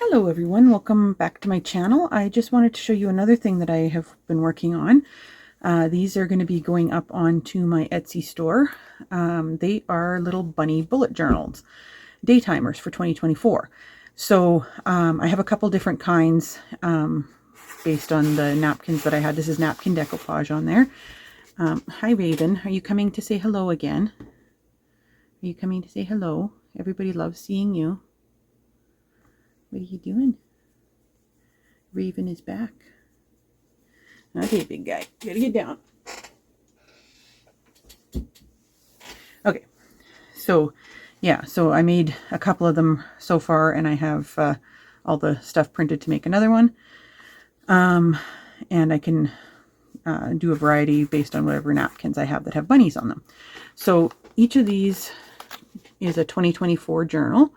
Hello everyone, welcome back to my channel. I just wanted to show you another thing that I have been working on. These are going to be going up onto my Etsy store. They are little bunny bullet journals, day timers for 2024. So I have a couple different kinds based on the napkins that I had. This is napkin decoupage on there. Hi Raven, are you coming to say hello again? Are you coming to say hello? Everybody loves seeing you. What are you doing? Raven is back. Okay, big guy, you gotta get down. Okay, so yeah, so I made a couple of them so far, and I have all the stuff printed to make another one. And I can do a variety based on whatever napkins I have that have bunnies on them. So each of these is a 2024 journal.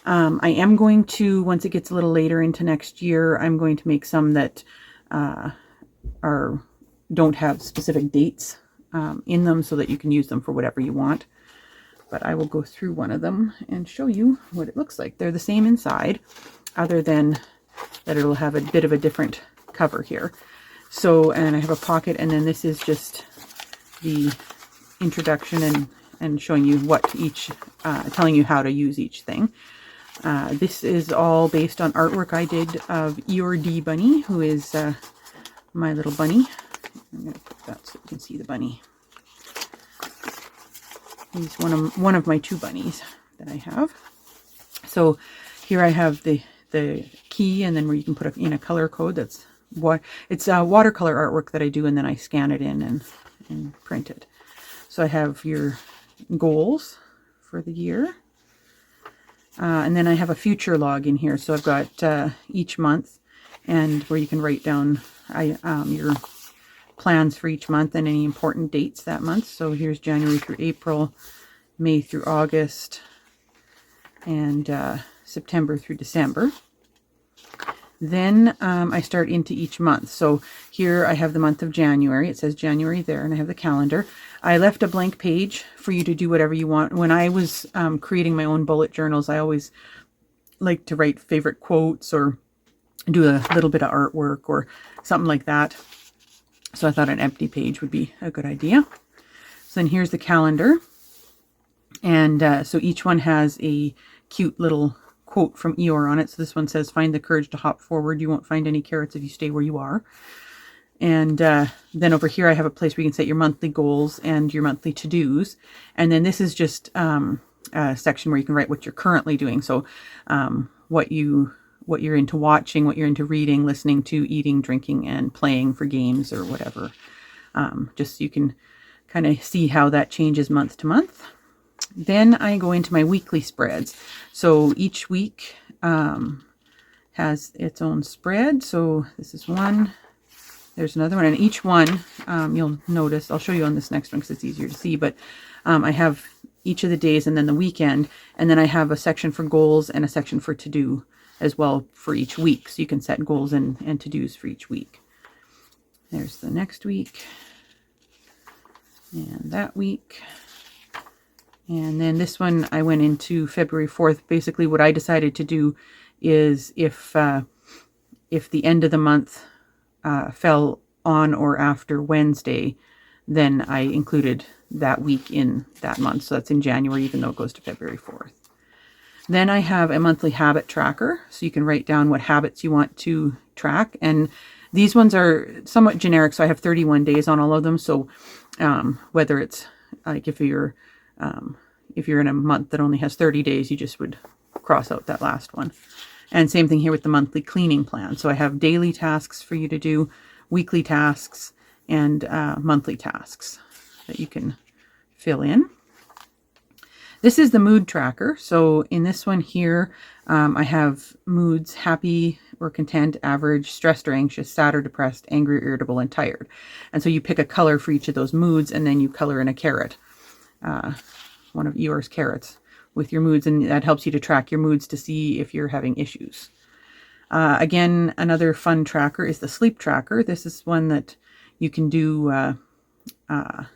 I am going to, once it gets a little later into next year, I'm going to make some that don't have specific dates in them so that you can use them for whatever you want. But I will go through one of them and show you what it looks like. They're the same inside, other than that it'll have a bit of a different cover here. So, and I have a pocket, and then this is just the introduction and showing you what each, telling you how to use each thing. This is all based on artwork I did of Eeyore Bunny, who is my little bunny. I'm going to put that so you can see the bunny. He's one of my two bunnies that I have. So here I have the key, and then where you can put in a color code. That's what it's a watercolor artwork that I do, and then I scan it in and print it. So I have your goals for the year. And then I have a future log in here. So I've got each month, and where you can write down your plans for each month and any important dates that month. So here's January through April, May through August, and September through December. Then I start into each month. So here I have the month of January. It says January there, and I have the calendar. I left a blank page for you to do whatever you want. When I was creating my own bullet journals, I always like to write favorite quotes or do a little bit of artwork or something like that. So I thought an empty page would be a good idea. So then here's the calendar. And so each one has a cute little quote from Eeyore on it. So this one says, "Find the courage to hop forward. You won't find any carrots if you stay where you are." And then over here I have a place where you can set your monthly goals and your monthly to-dos. And then this is just a section where you can write what you're currently doing. So what you're into watching, what you're into reading, listening to, eating, drinking, and playing for games or whatever. Just so you can kind of see how that changes month to month. Then I go into my weekly spreads. So each week has its own spread. So this is one. There's another one. And each one, you'll notice, I'll show you on this next one because it's easier to see. But I have each of the days and then the weekend. And then I have a section for goals and a section for to-do as well for each week. So you can set goals and to-dos for each week. There's the next week. And that week. And then this one I went into February 4th. Basically what I decided to do is if the end of the month fell on or after Wednesday, then I included that week in that month. So that's in January, even though it goes to February 4th. Then I have a monthly habit tracker. So you can write down what habits you want to track. And these ones are somewhat generic. So I have 31 days on all of them. So whether it's like if you're in a month that only has 30 days, you just would cross out that last one. And same thing here with the monthly cleaning plan. So I have daily tasks for you to do, weekly tasks, and monthly tasks that you can fill in. This is the mood tracker. So in this one here, I have moods: happy or content, average, stressed or anxious, sad or depressed, angry or irritable, and tired. And so you pick a color for each of those moods, and then you color in a carrot, one of Eeyore's carrots, with your moods, and that helps you to track your moods to see if you're having issues. Again, another fun tracker is the sleep tracker. This is one that you can do to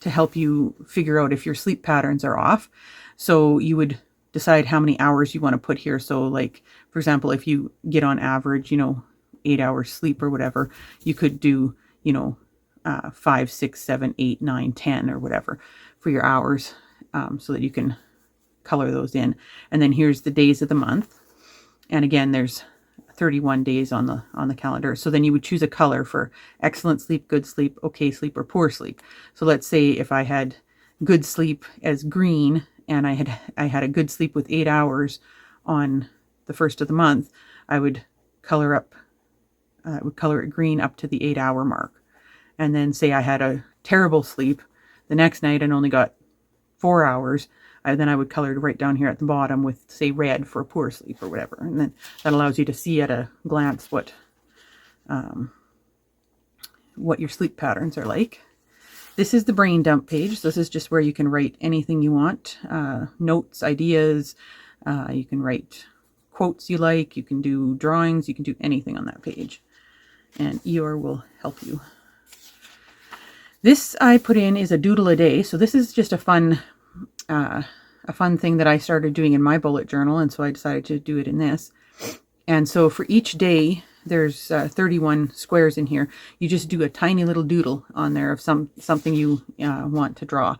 help you figure out if your sleep patterns are off. So you would decide how many hours you want to put here. So like, for example, if you get on average, 8 hours sleep or whatever, you could do, 5, 6, 7, 8, 9, 10 or whatever for your hours, so that you can color those in. And then here's the days of the month. And again, there's 31 days on the calendar. So then you would choose a color for excellent sleep, good sleep, okay sleep, or poor sleep. So let's say if I had good sleep as green, and I had a good sleep with 8 hours on the first of the month, I would color it green up to the 8-hour mark. And then say I had a terrible sleep the next night and only got 4 hours, then I would color it right down here at the bottom with, say, red for poor sleep or whatever. And then that allows you to see at a glance what your sleep patterns are like. This is the brain dump page. This is just where you can write anything you want, notes, ideas. You can write quotes you like. You can do drawings. You can do anything on that page. And Eeyore will help you. This I put in is a doodle a day. So this is just a fun thing that I started doing in my bullet journal, and so I decided to do it in this. And so for each day, there's 31 squares in here. You just do a tiny little doodle on there of something you want to draw,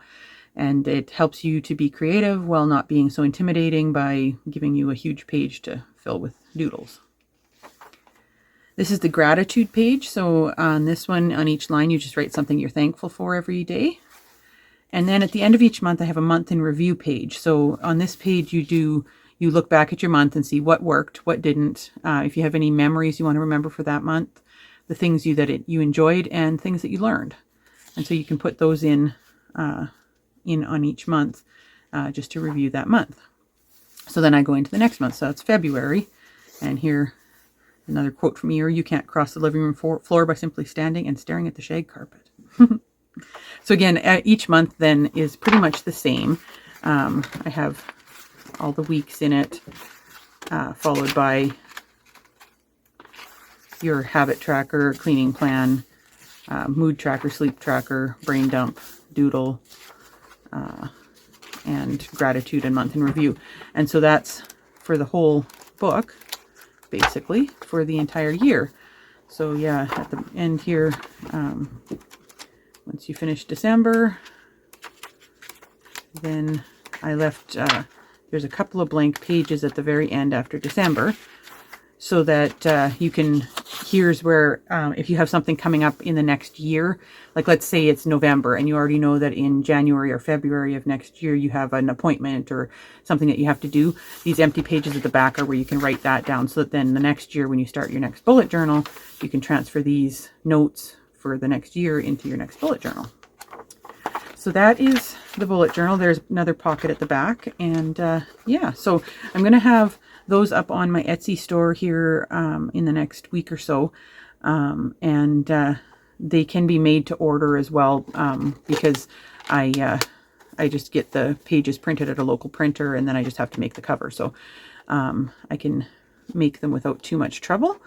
and it helps you to be creative while not being so intimidating by giving you a huge page to fill with doodles. This is the gratitude page. So on this one, on each line, you just write something you're thankful for every day. And then at the end of each month, I have a month in review page. So on this page, you look back at your month and see what worked, what didn't. If you have any memories you want to remember for that month, the things you enjoyed, and things that you learned. And so you can put those in on each month, just to review that month. So then I go into the next month. So that's February. And here, another quote from Eeyore: "You can't cross the living room floor by simply standing and staring at the shag carpet." So again, each month then is pretty much the same. I have all the weeks in it, followed by your habit tracker, cleaning plan, mood tracker, sleep tracker, brain dump, doodle, and gratitude and month in review. And so that's for the whole book, basically, for the entire year. So yeah, at the end here, once you finish December, then I left, there's a couple of blank pages at the very end after December, so that you can, here's where, if you have something coming up in the next year, like let's say it's November and you already know that in January or February of next year you have an appointment or something that you have to do, these empty pages at the back are where you can write that down, so that then the next year when you start your next bullet journal, you can transfer these notes for the next year into your next bullet journal. So that is the bullet journal. There's another pocket at the back, and yeah, so I'm going to have those up on my Etsy store here in the next week or so, and they can be made to order as well, because I just get the pages printed at a local printer, and then I just have to make the cover, so I can make them without too much trouble.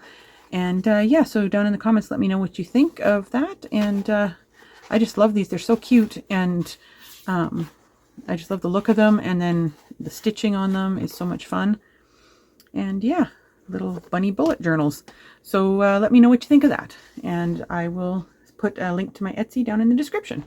And yeah, so down in the comments, let me know what you think of that. And I just love these. They're so cute, and I just love the look of them, and then the stitching on them is so much fun. And yeah, little bunny bullet journals. So let me know what you think of that, and I will put a link to my Etsy down in the description.